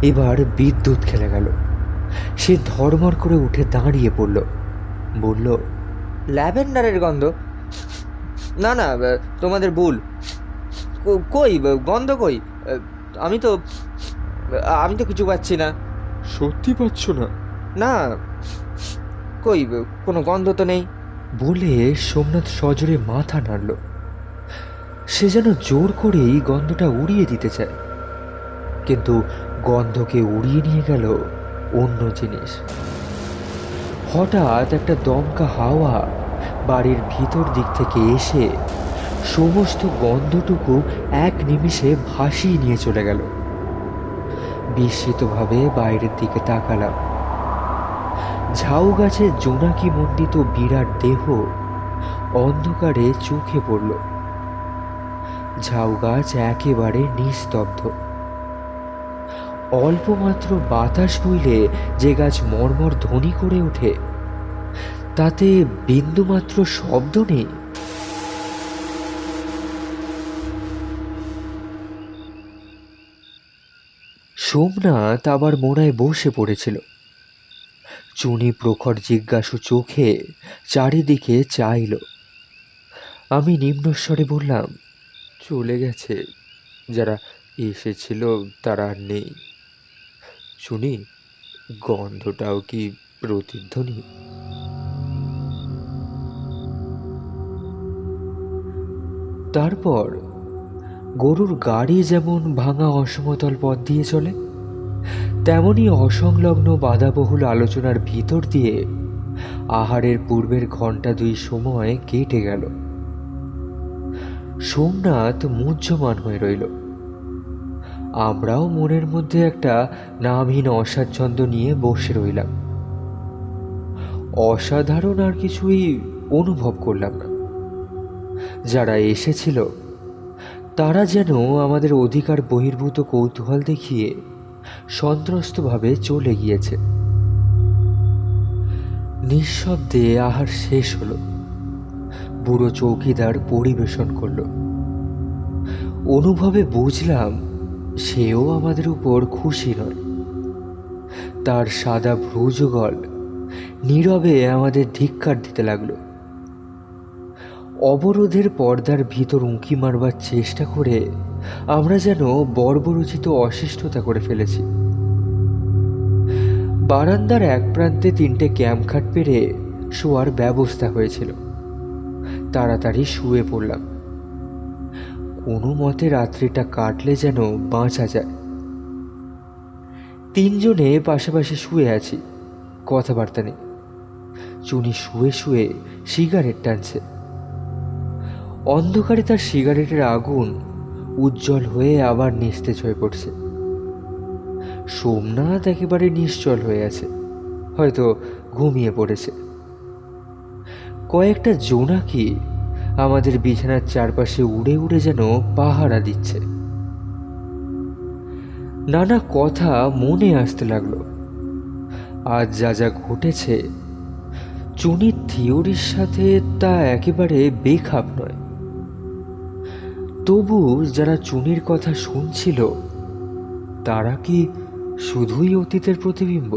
এবার বিদ্যুৎ খেলে গেল। সে ধর্মর করে উঠে দাঁড়িয়ে পড়ল, বলল, ল্যাভেন্ডারের গন্ধ? না না, তোমাদের ভুল। কই গন্ধ কই? আমি তো আমি তো কিছু পাচ্ছি না। সত্যি পাচ্ছ না? না, কই কোনো গন্ধ তো নেই। বলে সোমনাথ সজোরে মাথা নাড়ল। সে যেন জোর করেই গন্ধটা উড়িয়ে দিতে চায়, কিন্তু গন্ধকে উড়িয়ে নিয়ে গেল অন্য জিনিস। হঠাৎ একটা দমকা হাওয়া বাড়ির ভিতর দিক থেকে এসে সমস্ত গন্ধটুকু এক নিমিষে ভাসিয়ে নিয়ে চলে গেল। বিস্মিতভাবে বাইরের দিকে তাকালাম। ঝাউ গাছের জোনাকি মণ্ডিত বিরাট দেহ অন্ধকারে চোখে পড়ল। ঝাউ গাছ একেবারে নিস্তব্ধ। অল্প মাত্র বাতাস বইলে যে গাছ মর্মর ধ্বনি করে ওঠে, তাতে বিন্দুমাত্র শব্দ নেই। সোমনাথ আবার মোড়ায় বসে পড়েছিল। চুনি প্রখর জিজ্ঞাসু চোখে চারিদিকে চাইল। আমি নিম্নস্বরে বললাম, চলে গেছে। যারা এসেছিল তারা আর নেই। শুনি, গন্ধটাও কি প্রতিধ্বনি? তারপর গরুর গাড়ি যেমন ভাঙা অসমতল পথ দিয়ে চলে, তেমনি অসংলগ্ন বাধাবহুল আলোচনার ভিতর দিয়ে আহারের পূর্বের ঘন্টা দুই সময় কেটে গেল। সোমনাথ মুহ্যমান হয়ে রইল। আমরাও মনের মধ্যে একটা নামহীন অস্বাচ্ছন্দ্য নিয়ে বসে রইলাম। অসাধারণ আর কিছুই অনুভব করলাম না। যারা এসেছিল তারা যেন আমাদের অধিকার বহির্ভূত কৌতূহল দেখিয়ে সন্ত্রস্তভাবে চলে গিয়েছে। নিঃশব্দে আহার শেষ হলো। বুড়ো চৌকিদার পরিবেশন করল। অনুভবে বুঝলাম সেও আমাদের উপর খুশি নয়। তার সাদা ভ্রুযুগল নীরবে আমাদের ধিক্কার দিতে লাগলো। অবরোধের পর্দার ভিতর উঁকি মারবার চেষ্টা করে আমরা যেন বর্বরচিত অশিষ্টতা করে ফেলেছি। বারান্দার এক প্রান্তে 3টে ক্যাম্পখাট পেরে শোয়ার ব্যবস্থা হয়েছিল। তাড়াতাড়ি শুয়ে পড়লাম। কোনো মতে রাত্রিটা কাটলে যেন বাঁচা যায়। 3 জনে পাশাপাশি শুয়ে আছি, কথাবার্তা নেই। চুনি শুয়ে শুয়ে সিগারেট টানছে। অন্ধকারে তার সিগারেটের আগুন উজ্জ্বল হয়ে আবার নিস্তেজ হয়ে পড়ছে। সোমনাথ একেবারে নিশ্চল হয়ে আছে, হয়তো ঘুমিয়ে পড়েছে। কয়েকটা জোনাকি আমাদের বিছানার চারপাশে উড়ে উড়ে যেন পাহারা দিচ্ছে। নানা কথা মনে আসতে লাগলো। আজ যা যা ঘটেছে চুনির থিওরির সাথে তা একেবারে বেখাপ নয়। তবু যারা চুনির কথা শুনছিল তারা কি শুধুই অতীতের প্রতিবিম্ব?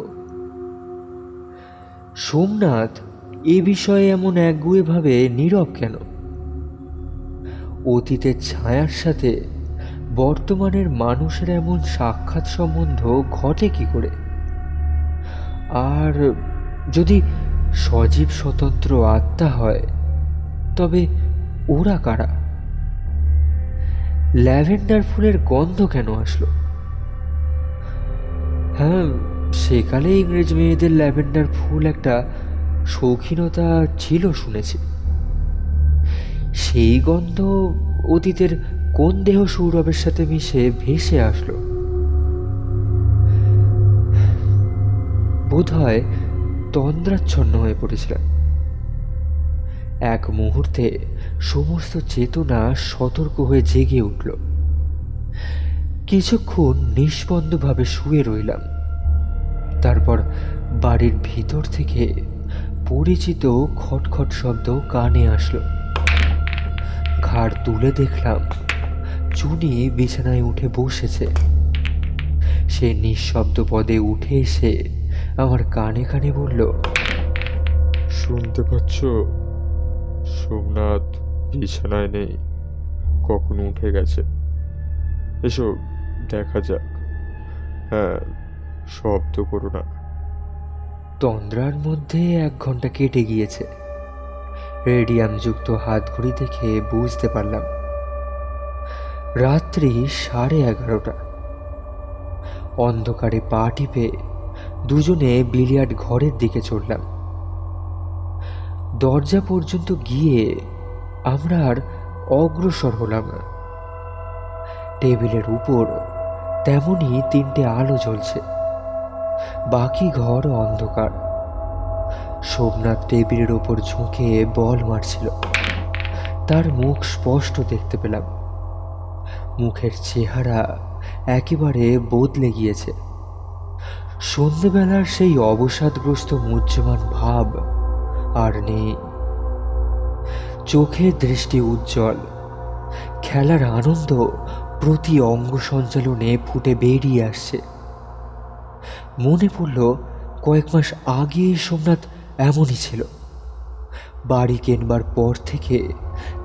সোমনাথ এ বিষয়ে এমন একগুঁয়েভাবে নীরব কেন? অতীতের ছায়ার সাথে বর্তমানের মানুষের এমন সাক্ষাৎ সম্বন্ধ ঘটে কি করে? আর যদি সজীব স্বতন্ত্র আত্মা হয়, তবে ওরা কারা? ল্যাভেন্ডার ফুলের গন্ধ কেন আসলো? হ্যাঁ, সেকালে ইংরেজ মেয়েদের ল্যাভেন্ডার ফুল একটা শৌখিনতা ছিল শুনেছি। সেই গন্ধ অতীতের কোন দেহ সৌরভের সাথে মিশে ভেসে আসলো? বোধহয় তন্দ্রাচ্ছন্ন হয়ে পড়েছিলাম। এক মুহূর্তে সমস্ত চেতনা সতর্ক হয়ে জেগে উঠল। কিছুক্ষণ নিষ্পন্দভাবে শুয়ে রইলাম। তারপর বাড়ির ভিতর থেকে পরিচিত খটখট শব্দ কানে আসলো। ঘাড় তুলে দেখলাম চুনি বিছানায় উঠে বসেছে। সে নিঃশব্দ পদে উঠে এসে আমার কানে কানে বলল, শুনতে পাচ্ছ? সোমনাথ বিছানায় নেই, কখন উঠে গেছে। এসো দেখা যাক। হ্যাঁ, শব্দ করো না। তন্দ্রার মধ্যে 1 ঘন্টা কেটে গিয়েছে। রেডিয়ামযুক্ত হাতঘড়ি দেখে বুঝতে পারলাম রাত্রি 11:30। অন্ধকারে পা টিপে দুজনে বিলিয়ার্ড ঘরের দিকে চললাম। দরজা পর্যন্ত গিয়ে আমরা আর অগ্রসর হলাম না। টেবিলের উপর তেমনই 3টে আলো জ্বলছে, বাকি ঘর অন্ধকার। সোমনাথ টেবিলের ওপর ঝুঁকে বল মারছিল। তার মুখ স্পষ্ট দেখতে পেলাম। মুখের চেহারা একেবারে বদলে গিয়েছে। সন্ধেবেলার সেই অবসাদগ্রস্ত মুহ্যমান ভাব আর নেই। চোখের দৃষ্টি উজ্জ্বল, খেলার আনন্দ প্রতি অঙ্গ সঞ্চালনে ফুটে বেরিয়ে আসছে। মনে পড়ল কয়েক মাস আগে সোমনাথ এমনই ছিল। বাড়ি কেনবার পর থেকে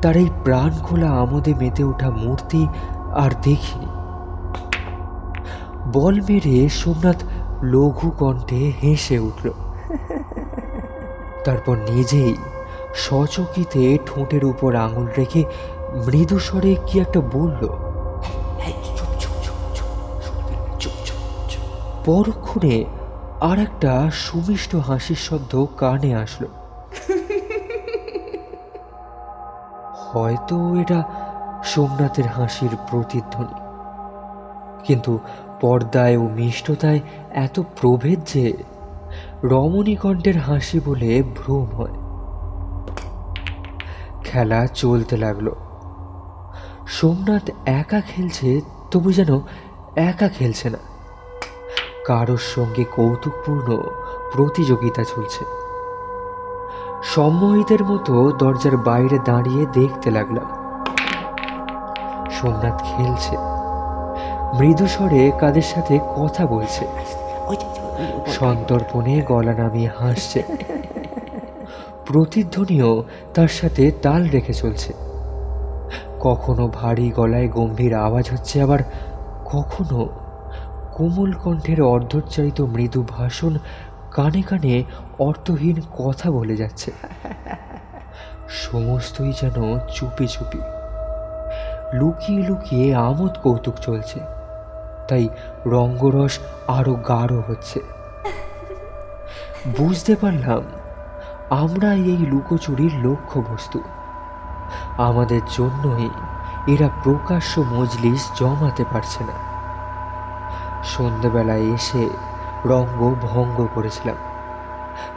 তার এই প্রাণ খোলা আমোদে মেতে ওঠা মূর্তি আর দেখিনি। বল মেরে সোমনাথ লঘু কণ্ঠে হেসে উঠল। তারপর নিজেই সচকিতে ঠোঁটের উপর আঙুল রেখে মৃদু স্বরে কি একটা বলল। পরক্ষণে আর একটা সুমিষ্ট হাসির শব্দ কানে আসলো। হয়তো এটা সোমনাথের হাসির প্রতিধ্বনি, কিন্তু পর্দায় ও মিষ্টতায় এত প্রভেদ যে রমণীকণ্ঠের হাসি বলে ভ্রম হয়। খেলা চলতে লাগলো। সোমনাথ একা খেলছে, তবু যেন একা খেলছে না। কারোর সঙ্গে কৌতুকপূর্ণ প্রতিযোগিতা চলছে। সম্মোহিতের মতো দরজার বাইরে দাঁড়িয়ে দেখতে লাগলাম। সোমনাথ খেলছে, মৃদু স্বরে কাদের সাথে কথা বলছে, সন্তর্পণে গলা নামিয়ে হাসছে। প্রতিধ্বনিও তার সাথে তাল রেখে চলছে। কখনো ভারী গলায় গম্ভীর আওয়াজ হচ্ছে, আবার কখনো কোমল কণ্ঠের অর্ধোচ্চারিত মৃদু ভাষণ কানে কানে অর্থহীন কথা বলে যাচ্ছে। সমস্তই যেন চুপি চুপি, লুকিয়ে লুকিয়ে আমোদ কৌতুক চলছে। তাই রঙ্গরস আরো গাঢ় হচ্ছে। বুঝতে পারলাম আমরা এই লুকোচুরির লক্ষ্যবস্তু। আমাদের জন্যই এরা প্রকাশ্য মজলিস জমাতে পারছে না। সন্ধ্যেবেলায় এসে রঙ্গ ভঙ্গ করেছিলাম,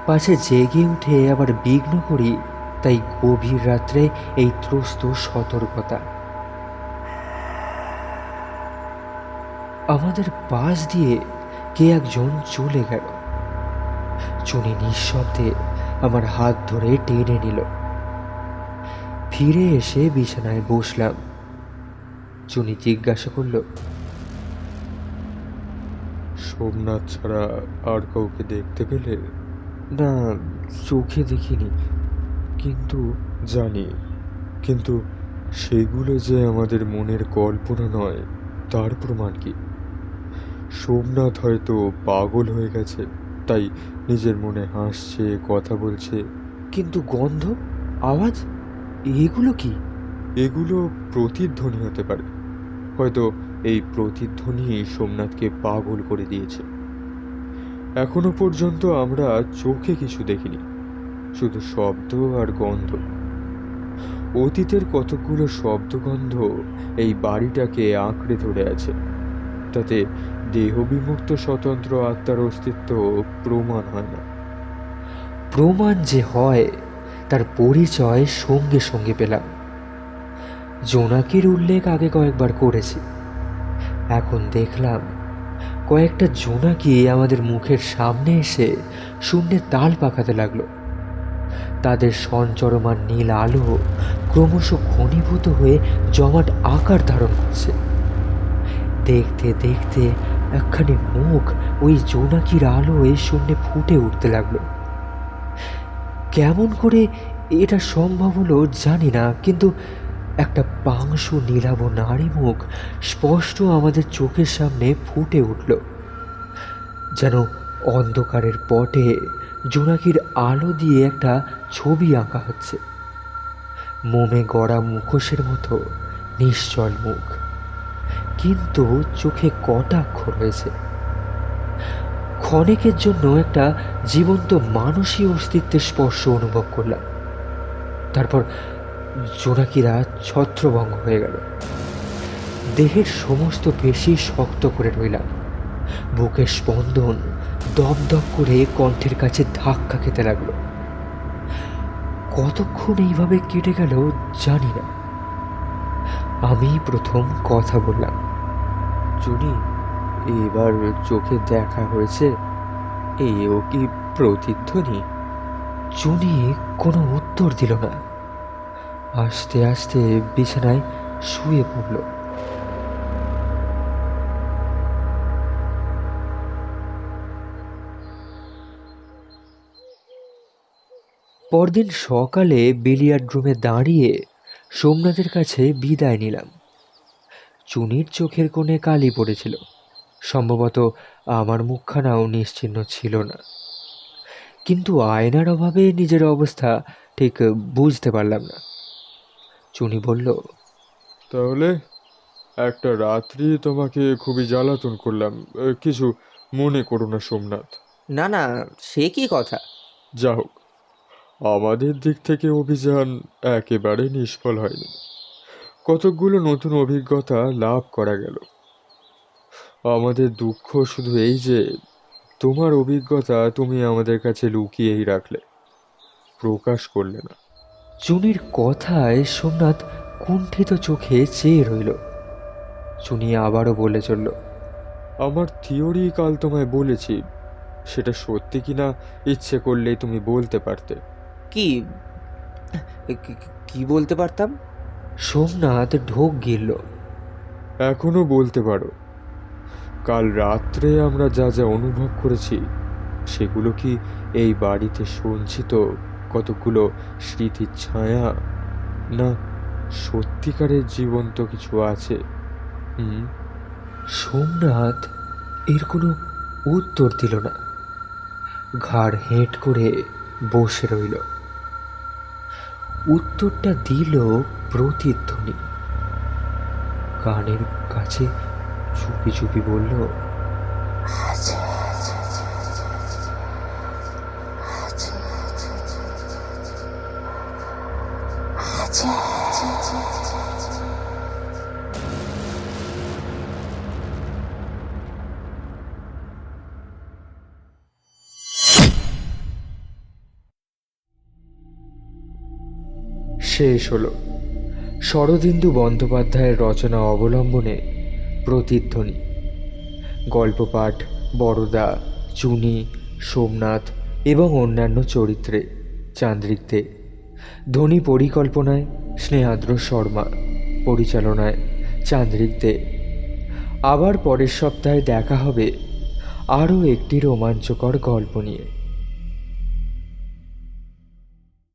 পাছে জেগে উঠে আবার বিঘ্ন করি। তাই গভীর রাত্রে এই ত্রস্ত সতর্কতা। আমাদের পাশ দিয়ে কে একজন চলে গেল। চুনি নিঃশব্দে আমার হাত ধরে টেনে নিল। ফিরে এসে বিছানায় বসলাম। চুনি জিজ্ঞাসা করল, সোমনাথ ছাড়া আর কাউকে দেখতে পেলে? না, চোখে দেখিনি, কিন্তু জানি, কিন্তু সেগুলো যে আমাদের মনের কল্পনা নয় তার প্রমাণ কি? সোমনাথ হয়তো পাগল হয়ে গেছে, তাই নিজের মনে হাসছে, কথা বলছে। কিন্তু গন্ধ, আওয়াজ, এগুলো কি? এগুলো প্রতিধ্বনি হতে পারে। হয়তো এই প্রতিধ্বনি সোমনাথকে পাগল করে দিয়েছে। এখনো পর্যন্ত আমরা চোখে কিছু দেখিনি, শুধু শব্দ আর গন্ধ। অতীতের কতগুলো শব্দগন্ধ এই বাড়িটাকে আঁকড়ে ধরে আছে। তাতে দেহবিমুক্ত স্বতন্ত্র আত্মার অস্তিত্ব প্রমাণ হয় না। প্রমাণ যে হয় তার পরিচয় সঙ্গে সঙ্গে পেলাম। জোনাকির উল্লেখ আগে কয়েকবার করেছি। এখন দেখলাম কয়েকটা জোনাকি আমাদের মুখের সামনে এসে শূন্যে তাল পাকাতে লাগলো। তাদের সঞ্চরমান নীল আলো ক্রমশ ঘনীভূত হয়ে জমাট আকার ধারণ করছে। দেখতে দেখতে একখানি মুখ ওই জোনাকির আলোয় শূন্যে ফুটে উঠতে লাগলো। কেমন করে এটা সম্ভব হলো জানি না, কিন্তু একটা পাংশু নীলাভ নারী মুখ স্পষ্ট আমাদের চোখের সামনে ফুটে উঠল। যেন অন্ধকারের পটে জোনাকির আলো দিয়ে একটা ছবি আঁকা হচ্ছে। মোমে গড়া মুখোশের মতো নিশ্চল মুখ, কিন্তু চোখে কটাক্ষ রয়েছে। ক্ষণিকের জন্য একটা জীবন্ত মানসী অস্তিত্বের স্পর্শ অনুভব করলাম। তারপর জোনাকিরা ছত্রভঙ্গ হয়ে গেল। দেহের সমস্ত পেশি শক্ত করে রইলাম। বুকের স্পন্দন দপদপ করে কণ্ঠের কাছে ধাক্কা খেতে লাগলো। কতক্ষণ এইভাবে কেটে গেল জানি না। আমি প্রথম কথা বললাম, চুনি, এবার চোখে দেখা হয়েছে, এও কি প্রতিধ্বনি? চুনি কোনো উত্তর দিল না। আস্তে আস্তে বিছানায় শুয়ে পড়ল। পরদিন সকালে বিলিয়ার্ড রুমে দাঁড়িয়ে সোমনাথের কাছে বিদায় নিলাম। চুনির চোখের কোণে কালি পড়েছিল। সম্ভবত আমার মুখখানাও নিশ্চিহ্ন ছিল না, কিন্তু আয়নার অভাবে নিজের অবস্থা ঠিক বুঝতে পারলাম না। চুনি বলল, তাহলে একটা রাত্রি তোমাকে খুবই জ্বালাতন করলাম, কিছু মনে করো না সোমনাথ। না না, সে কি কথা? যা হোক, আমাদের দিক থেকে অভিযান একেবারে নিষ্ফল হয়নি। কতকগুলো নতুন অভিজ্ঞতা লাভ করা গেল। আমাদের দুঃখ শুধু এই যে তোমার অভিজ্ঞতা তুমি আমাদের কাছে লুকিয়েই রাখলে, প্রকাশ করলে না। চুনির কথায় সোমনাথ কুণ্ঠিত চোখে চেয়ে রইল। চুনি আবারও বলে চলল, আমার থিওরি কাল তোমায় বলেছি, সেটা সত্যি কিনা ইচ্ছে করলেই তুমি বলতে পারতে। কি কি বলতে পারতাম? সোমনাথ ঢোক গিলল। এখনো বলতে পারো। কাল রাত্রে আমরা যা যা অনুভব করেছি সেগুলো কি এই বাড়িতে সঞ্চিত কতগুলো স্মৃতির ছায়া, না সত্যিকারের জীবন্ত কিছু আছে? সোমনাথ এর কোনো উত্তর দিল না। ঘাড় হেঁট করে বসে রইল। উত্তরটা দিল প্রতিধ্বনি। কানের কাছে চুপি চুপি বলল, শেষ হলো শরদিন্দু বন্দ্যোপাধ্যায়ের রচনা অবলম্বনে প্রতিধ্বনি। গল্প পাঠ বড়দা, চুনি, সোমনাথ এবং অন্যান্য চরিত্রে চান্দ্রিক দে। ধ্বনি পরিকল্পনায় স্নেহাদ্র শর্মা, পরিচালনায় চান্দ্রিক দে। আবার পরের সপ্তাহে দেখা হবে আরও একটি রোমাঞ্চকর গল্প নিয়ে।